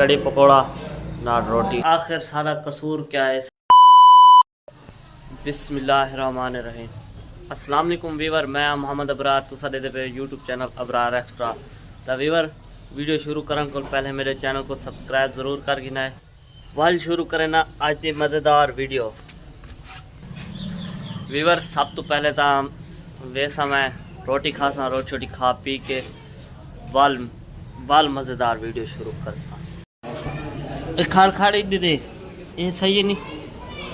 कड़ी पकौड़ा नान रोटी। आखिर सारा कसूर क्या है? बिस्मिल्लाहिर्रहमानिर्रहीम। अस्सलाम वालेकुम वीवर, मैं मोहम्मद अबरार, तुसा दे पे यूट्यूब चैनल अबरार एक्स्ट्रा। तो वीवर वीडियो शुरू करने को पहले मेरे चैनल को सब्सक्राइब ज़रूर कर गिना है। वाल शुरू करें ना आज की मज़ेदार वीडियो। वीवर सब तो पहले तो वैसा मैं रोटी खा सा, रोटी छोटी खा पी के वाल मज़ेदार वीडियो शुरू कर सा। खाड़ खाड़ी दे दे, ये सही है नहीं?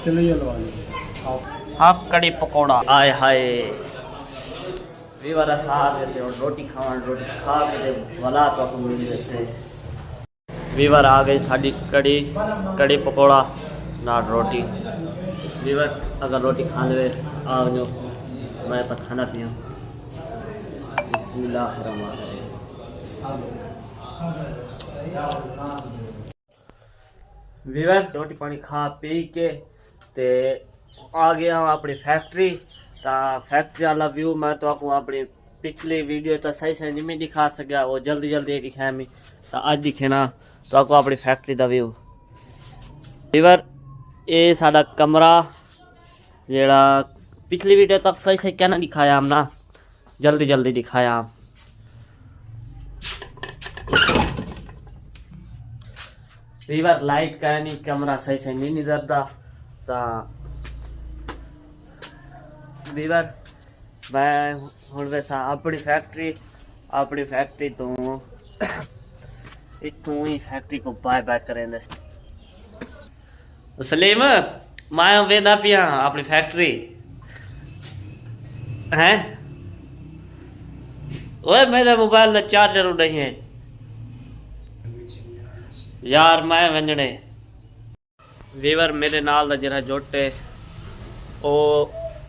चलो हाफ कड़ी पकौड़ा आए हाय वीवर साथ जैसे और रोटी खा के भला तो आपको मिल जैसे। वीवर आ गई साड़ी कड़ी पकौड़ा ना रोटी। वीवर अगर रोटी खा ले आ जो मैं तो खाना पिया। बिस्मिल्लाहिर्रहमानिर्रहीम। वीवर रोटी पानी खा पी के ते आ गया अपनी फैक्ट्री। फैक्ट्री वाला व्यू मैं तो आपको अपनी पिछली वीडियो तो सही नहीं दिखा सका, वो जल्दी दिखाया मैं तो आज दिखेना तो आपको अपनी फैक्ट्री का व्यू। वीवर ये साडा कमरा जेड़ा पिछली वीडियो तक सही क्या ना दिखाया हम ना, जल्दी दिखाया हम। वीवर लाइट का नहीं कमरा सही नहीं निकलता। वीवर मैं हूँ वैसा अपनी फैक्ट्री तो इतों ही फैक्ट्री को बाय करें। सलीम मैं वेदा पिया अपनी फैक्ट्री हैं। ओए मेरे मोबाइल का चार्जर नहीं है यार, मैं वंजने। वीवर मेरे नाल दा जरा जोटे ओ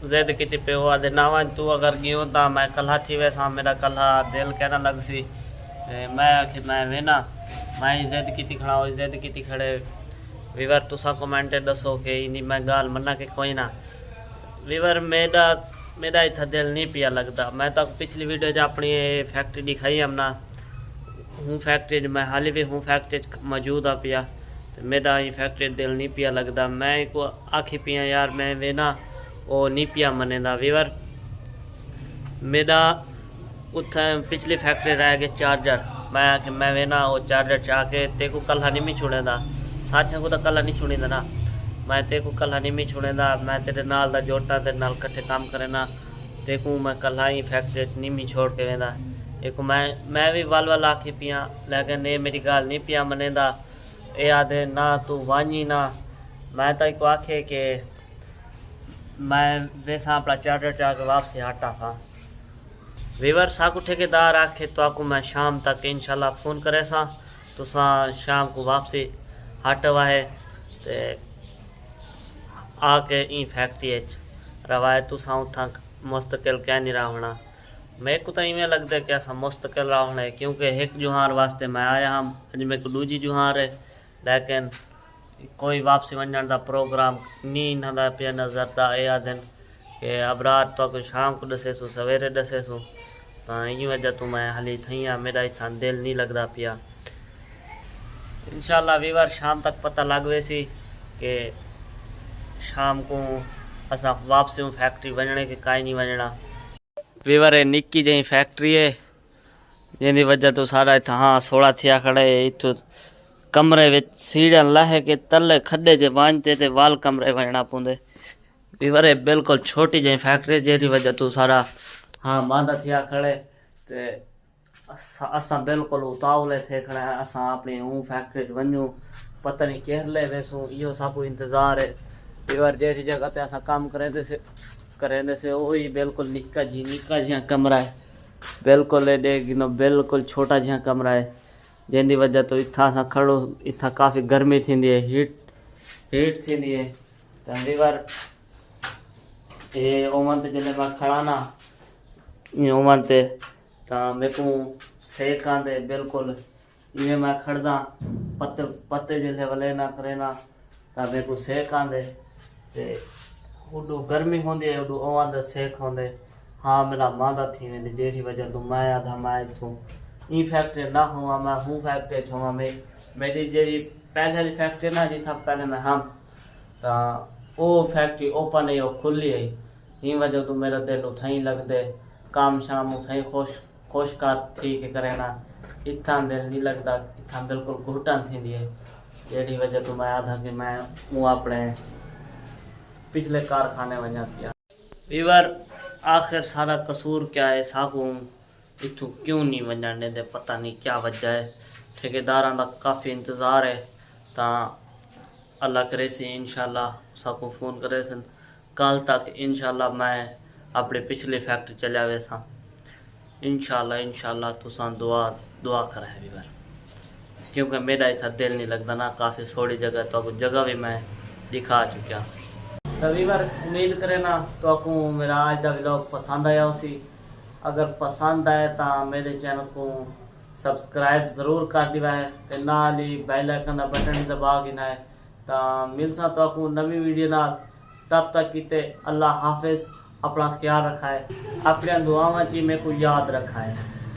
जिद की पे हो आदे नावा तू अगर गियो तो मैं कल्हा थी वैसा, मेरा कल्हा दिल कहना लग सी। मैं आखिर मैं वेना मैं जिद की खड़ा हो, जिद की खड़े। वीवर तुसा कमेंट दसो कि इनी मैं गाल मना के कोई ना। वीवर मेरा इतना दिल नहीं पिया लगता। मैं तो पिछली वीडियो च अपनी फैक्ट्री दिखाई हमना हूँ फैक्ट्री मैं हाली भी हूँ फैक्ट्री मौजूद आ पिया। तो मेरा ही फैक्ट्री दिल नहीं पिया लगता। मैं को आखी पिया यार मैं वेना वो नहीं पिया मनेदा। वीवर मेरा उत पिछली फैक्ट्री रह गए चार्जर। मैं आखिर मैं वेना वो चार्जर चाह के ते को कल्हा नहीं छुड़ेदा, साथियों को तो कल्हा नहीं छुड़ीदा ना। मैं ते को कल्हा नहीं छुड़ेदा, मैं तेरे नाल दा जोटा तेरे नाल कट्ठे काम करे ना। ते को मैं कल्हा ही फैक्ट्री नहीं छोड़ के वेंदा। एक मैं भी वाल आखी पिया, लेकिन ये मेरी गाल नहीं पिया मनेदा। ये आदे ना तू वानी ना। मैं तो एक आखे कि मैं वैसा अपना चार्जर चाह के वापसी हटा था। वीवर साकू ठेकेदार आखे तो आपको मैं शाम तक इंशाल्लाह फ़ोन करे सा तो शाम को वापसी हटवा है ते आके ई फैक्ट्री रवायत तुसा उथा मुस्तकिल क्या नहीं रहना। मेरे को तो इवें लगता है कि असा मुस्तकिल रहना है, क्योंकि एक जुहार वास्ते मैं आया हम अज मेरे को दूजी जुहार है, लेकिन कोई वापसी वजन का प्रोग्राम नहीं इन्होंने पे नज़र ता। ये आदन कि अबरार तो कोई शाम को दसे सू सवेरे दसे सू, तो इन वजह तो मैं हाली थी हाँ, मेरा इतना दिल नहीं लगता पिया। इंशाल्लाह वीवर शाम तक पता लग वैसी कि शाम को असा वापसी फैक्ट्री वजने के काई नहीं वजना। वीवर है निक्की जी फैक्ट्री है जिंदी वजह तो सारा इतना हाँ सोड़ा थिया खड़े इतो कमरे विच सीढ़ियां लाहे के तले खड्डे जे वांजते ते वाल कमरे वजना पौंदे। वीवर है बिल्कुल छोटी जी फैक्ट्री जेदी वजह तो सारा हाँ मांदा थिया खड़े ते असा बिल्कुल उतावले थे खड़े। असा अपनी हूँ फैक्ट्री वनूँ पता नहीं केरले वैसू यो सब इंतजार है। वीवर जैसी जगह पे असा काम करेंदे से वही बिल्कुल निक्का जिहा कमरा है, बिल्कुल एडे गिनो बिल्कुल छोटा जिहा कमरा है, जिंदी वजह तो इतना सा खड़ो इतना काफ़ी गर्मी थी है, हीट थी है। तो वीवर ये ओवन ते जल्द मैं खड़ा ना ओवन ते तो मेरे को सेक आंदे बिल्कुल इवें मैं खड़दा पत्ते जल्द वले ना करे ना तो मेरे को सेक आंदे ते उडो गर्मी होंदी है उडो ओवन दा सेक होंदे। हाँ मेरा मादा थी वेंदी जेठी वजह तो मैं आधा मैं इथों ई फैक्ट्री ना हुआ मैं हूँ फैक्ट्री हुआ मैं मेरी जी पहले वाली फैक्ट्री ना जिथा पहले मैं हम तो वो फैक्ट्री ओपन है, वो खुली है, ही वजह तो मेरा दिल उठाई लग दे, काम शाम उठाई खुश का ठीक है करे ना, इतना दिल नहीं लगता, इतना बिल्कुल घुटन थी है, जेडी वजह तो मैं आधा कि मैं वो अपने पिछले कारखाने वजह किया। वीवर आखिर सारा कसूर क्या है, साकू इतों क्यों नहीं वजन दे, पता नहीं क्या वजह है। ठेकेदार का काफ़ी इंतज़ार है, तो अल्लाह करे से इंशाल्लाह साकू फ़ोन करे सन कल तक इंशाल्लाह मैं अपने पिछली फैक्ट्री चलिया वैसा इंशाल्लाह तुसा दुआ करा है वीवर, क्योंकि मेरा इतना दिल नहीं लगता ना, काफ़ी थोड़ी जगह तो जगह भी मैं दिखा चुका। तो वीवर उम्मीद करे ना तो आपको मेरा आज का व्लॉग पसंद आया उसी, अगर पसंद आए तो मेरे चैनल को सब्सक्राइब ज़रूर कर दिया है, तो नाल ही बेल आइकन का बटन दबा के ना है। तो मिलसा तो आपको नवी वीडियो ना, तब तक किते अल्लाह हाफिज़, अपना ख्याल रखा है, अपने दुआवां ची मेरे को याद रखा है।